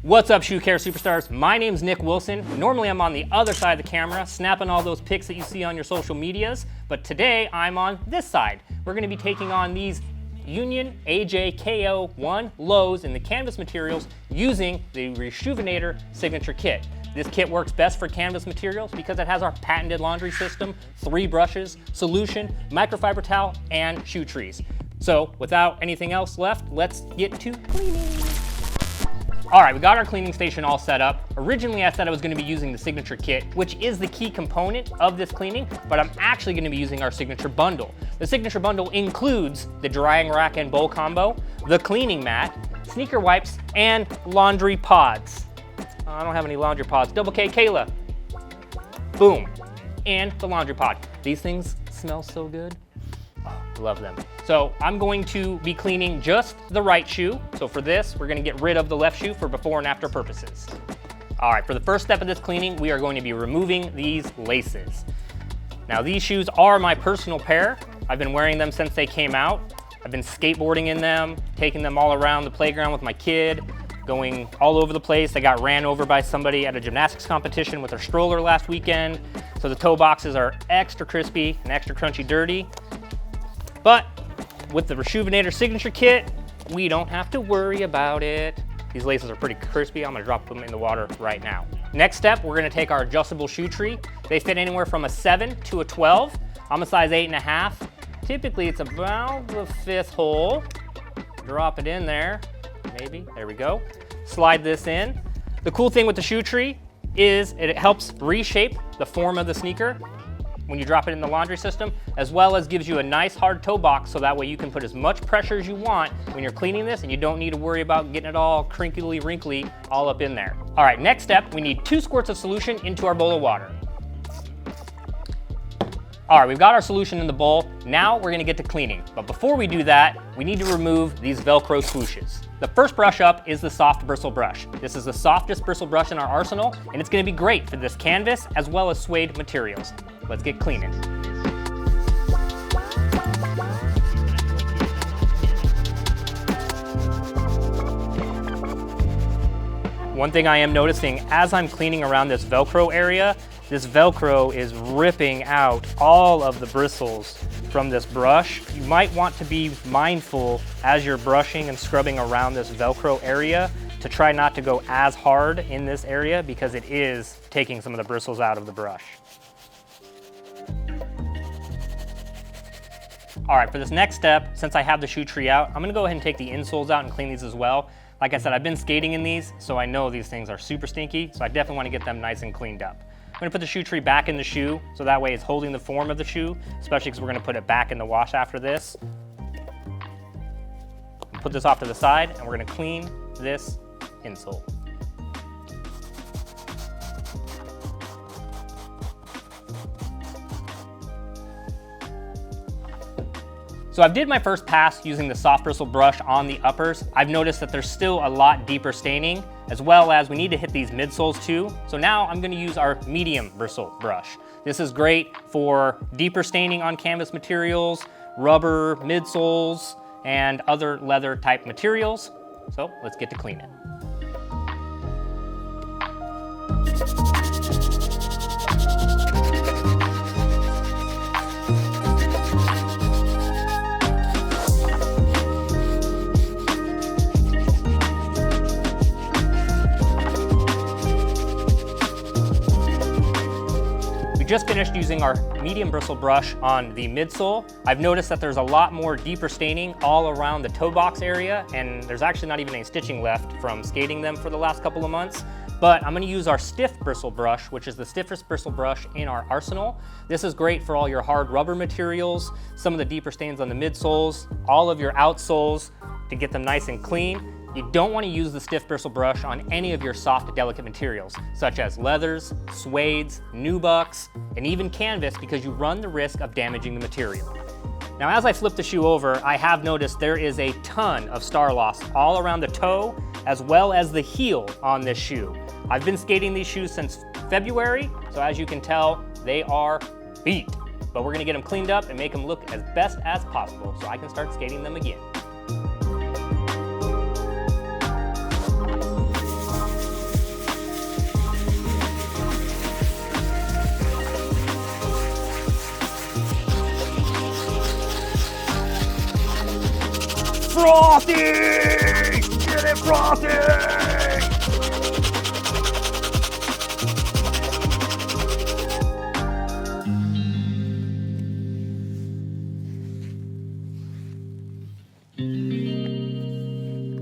What's up, shoe care superstars? My name's Nick Wilson. Normally I'm on the other side of the camera, snapping all those pics that you see on your social medias, but today I'm on this side. We're gonna be taking on these Union AJKO 1 lows in the canvas materials using the Reshoevn8r signature kit. This kit works best for canvas materials because it has our patented laundry system, 3 brushes, solution, microfiber towel, and shoe trees. So without anything else left, let's get to cleaning. All right, we got our cleaning station all set up. Originally, I said I was gonna be using the signature kit, which is the key component of this cleaning, but I'm actually gonna be using our signature bundle. The signature bundle includes the drying rack and bowl combo, the cleaning mat, sneaker wipes, and laundry pods. I don't have any laundry pods. Double K, Kayla. Boom. And the laundry pod. These things smell so good. Oh, love them. So I'm going to be cleaning just the right shoe. So for this, we're gonna get rid of the left shoe for before and after purposes. All right, for the first step of this cleaning, we are going to be removing these laces. Now these shoes are my personal pair. I've been wearing them since they came out. I've been skateboarding in them, taking them all around the playground with my kid, going all over the place. I got ran over by somebody at a gymnastics competition with their stroller last weekend. So the toe boxes are extra crispy and extra crunchy dirty. But with the Reshoevn8r signature kit, we don't have to worry about it. These laces are pretty crispy. I'm gonna drop them in the water right now. Next step, we're gonna take our adjustable shoe tree. They fit anywhere from a 7 to a 12. I'm a size 8.5. Typically it's about the 5th hole. Drop it in there, maybe, there we go. Slide this in. The cool thing with the shoe tree is it helps reshape the form of the sneaker when you drop it in the laundry system, as well as gives you a nice hard toe box so that way you can put as much pressure as you want when you're cleaning this and you don't need to worry about getting it all crinkly, wrinkly all up in there. All right, next step, we need 2 squirts of solution into our bowl of water. All right, we've got our solution in the bowl. Now we're gonna get to cleaning. But before we do that, we need to remove these Velcro swooshes. The first brush up is the soft bristle brush. This is the softest bristle brush in our arsenal, and it's gonna be great for this canvas as well as suede materials. Let's get cleaning. One thing I am noticing as I'm cleaning around this Velcro area, this Velcro is ripping out all of the bristles from this brush. You might want to be mindful as you're brushing and scrubbing around this Velcro area to try not to go as hard in this area because it is taking some of the bristles out of the brush. All right, for this next step, since I have the shoe tree out, I'm gonna go ahead and take the insoles out and clean these as well. Like I said, I've been skating in these, so I know these things are super stinky, so I definitely wanna get them nice and cleaned up. I'm gonna put the shoe tree back in the shoe, so that way it's holding the form of the shoe, especially because we're gonna put it back in the wash after this. Put this off to the side, and we're gonna clean this insole. So I did my first pass using the soft bristle brush on the uppers. I've noticed that there's still a lot deeper staining, as well as we need to hit these midsoles too. So now I'm gonna use our medium bristle brush. This is great for deeper staining on canvas materials, rubber, midsoles, and other leather type materials. So let's get to cleaning. Just finished using our medium bristle brush on the midsole. I've noticed that there's a lot more deeper staining all around the toe box area, and there's actually not even any stitching left from skating them for the last couple of months. But I'm gonna use our stiff bristle brush, which is the stiffest bristle brush in our arsenal. This is great for all your hard rubber materials, some of the deeper stains on the midsoles, all of your outsoles to get them nice and clean. You don't want to use the stiff bristle brush on any of your soft, delicate materials, such as leathers, suedes, nubucks, and even canvas, because you run the risk of damaging the material. Now, as I flip the shoe over, I have noticed there is a ton of star loss all around the toe, as well as the heel on this shoe. I've been skating these shoes since February, so as you can tell, they are beat. But we're gonna get them cleaned up and make them look as best as possible so I can start skating them again. Frosty! Get it, Frosty!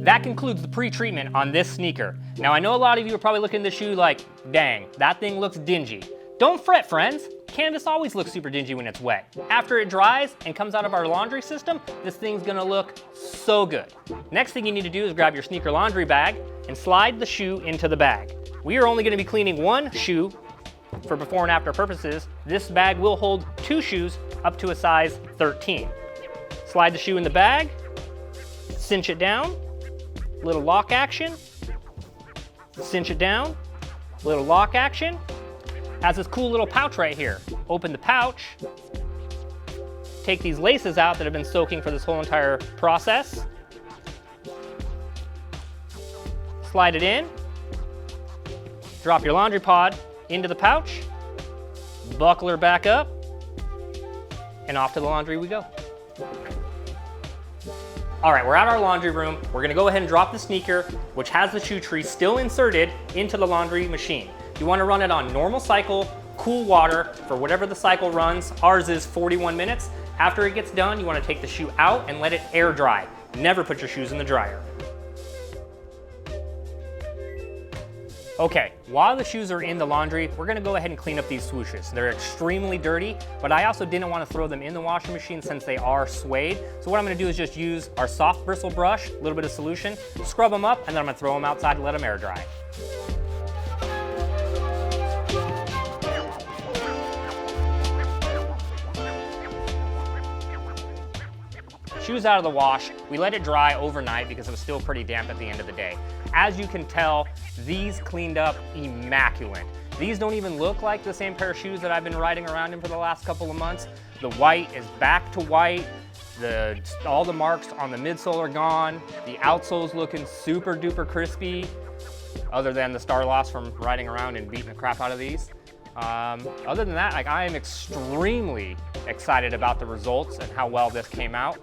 That concludes the pre-treatment on this sneaker. Now I know a lot of you are probably looking at this shoe like, dang, that thing looks dingy. Don't fret, friends. Canvas always looks super dingy when it's wet. After it dries and comes out of our laundry system, this thing's gonna look so good. Next thing you need to do is grab your sneaker laundry bag and slide the shoe into the bag. We are only gonna be cleaning one shoe for before and after purposes. This bag will hold 2 shoes up to a size 13. Slide the shoe in the bag, cinch it down, little lock action, cinch it down, little lock action. Has this cool little pouch right here. Open the pouch, take these laces out that have been soaking for this whole entire process, slide it in, drop your laundry pod into the pouch, buckle her back up, and off to the laundry we go. All right, we're at our laundry room. We're gonna go ahead and drop the sneaker, which has the shoe tree still inserted, into the laundry machine. You wanna run it on normal cycle, cool water for whatever the cycle runs. Ours is 41 minutes. After it gets done, you wanna take the shoe out and let it air dry. Never put your shoes in the dryer. Okay, while the shoes are in the laundry, we're gonna go ahead and clean up these swooshes. They're extremely dirty, but I also didn't wanna throw them in the washing machine since they are suede. So what I'm gonna do is just use our soft bristle brush, a little bit of solution, scrub them up, and then I'm gonna throw them outside and let them air dry. Shoes out of the wash, we let it dry overnight because it was still pretty damp at the end of the day. As you can tell, these cleaned up immaculate. These don't even look like the same pair of shoes that I've been riding around in for the last couple of months. The white is back to white. All the marks on the midsole are gone. The outsole's looking super duper crispy, other than the star loss from riding around and beating the crap out of these. Other than that, I am extremely excited about the results and how well this came out.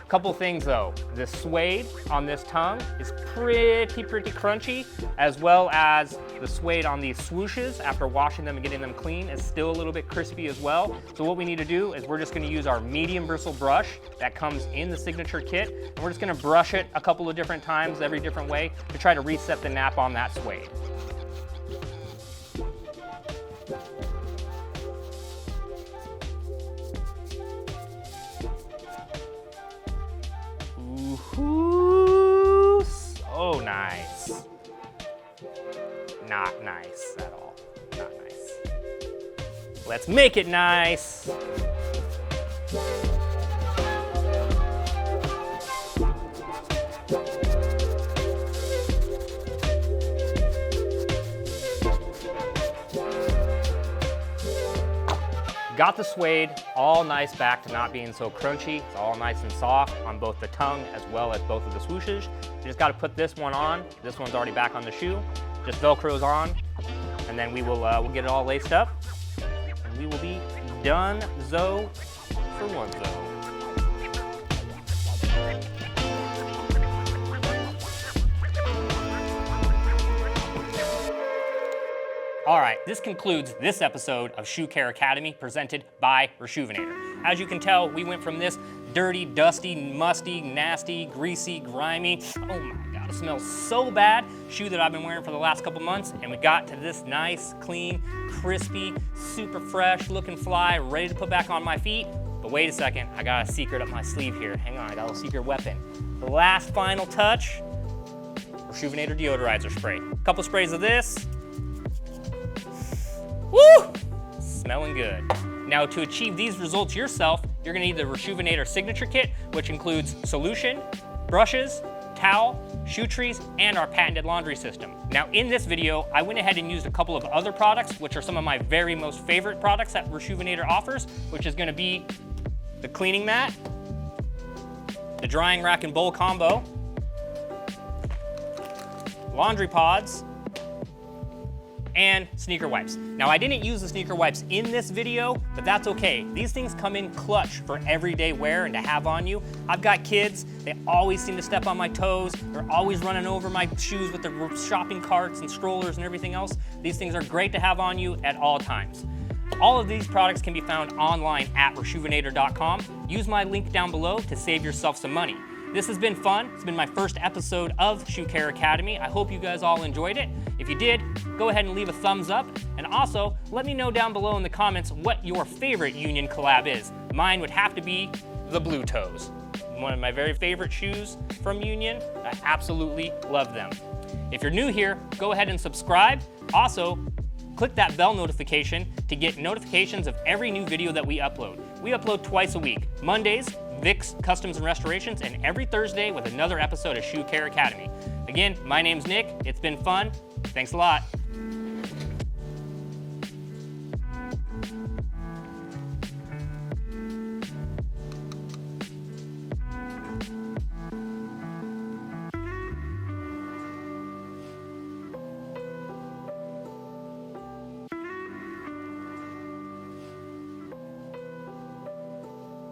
Couple things though, the suede on this tongue is pretty crunchy, as well as the suede on these swooshes after washing them and getting them clean is still a little bit crispy as well. So what we need to do is we're just gonna use our medium bristle brush that comes in the signature kit, and we're just gonna brush it a couple of different times, every different way, to try to reset the nap on that suede. Ooh, so nice. Not nice at all. Not nice. Let's make it nice. Got the suede all nice back to not being so crunchy. It's all nice and soft on both the tongue as well as both of the swooshes. You just gotta put this one on. This one's already back on the shoe. Just Velcro's on, and then we'll get it all laced up, and we will be done-zo for one-zo. All right, this concludes this episode of Shoe Care Academy presented by Reshoevn8r. As you can tell, we went from this dirty, dusty, musty, nasty, greasy, grimy, oh my God, it smells so bad, shoe that I've been wearing for the last couple months, and we got to this nice, clean, crispy, super fresh, looking fly, ready to put back on my feet. But wait a second, I got a secret up my sleeve here. Hang on, I got a little secret weapon. The last final touch, Reshoevn8r deodorizer spray. A couple sprays of this. Woo! Smelling good. Now to achieve these results yourself, you're gonna need the Reshoevn8r signature kit, which includes solution, brushes, towel, shoe trees, and our patented laundry system. Now in this video, I went ahead and used a couple of other products, which are some of my very most favorite products that Reshoevn8r offers, which is gonna be the cleaning mat, the drying rack and bowl combo, laundry pods, and sneaker wipes. Now, I didn't use the sneaker wipes in this video, but that's okay. These things come in clutch for everyday wear and to have on you. I've got kids, they always seem to step on my toes. They're always running over my shoes with their shopping carts and strollers and everything else. These things are great to have on you at all times. All of these products can be found online at reshoevn8er.com. Use my link down below to save yourself some money. This has been fun. It's been my first episode of Shoe Care Academy. I hope you guys all enjoyed it. If you did, go ahead and leave a thumbs up. And also, let me know down below in the comments what your favorite Union collab is. Mine would have to be the Blue Toes. One of my very favorite shoes from Union. I absolutely love them. If you're new here, go ahead and subscribe. Also, click that bell notification to get notifications of every new video that we upload. We upload twice a week, Mondays, Vic's Customs and Restorations, and every Thursday with another episode of Shoe Care Academy. Again, my name's Nick. It's been fun. Thanks a lot.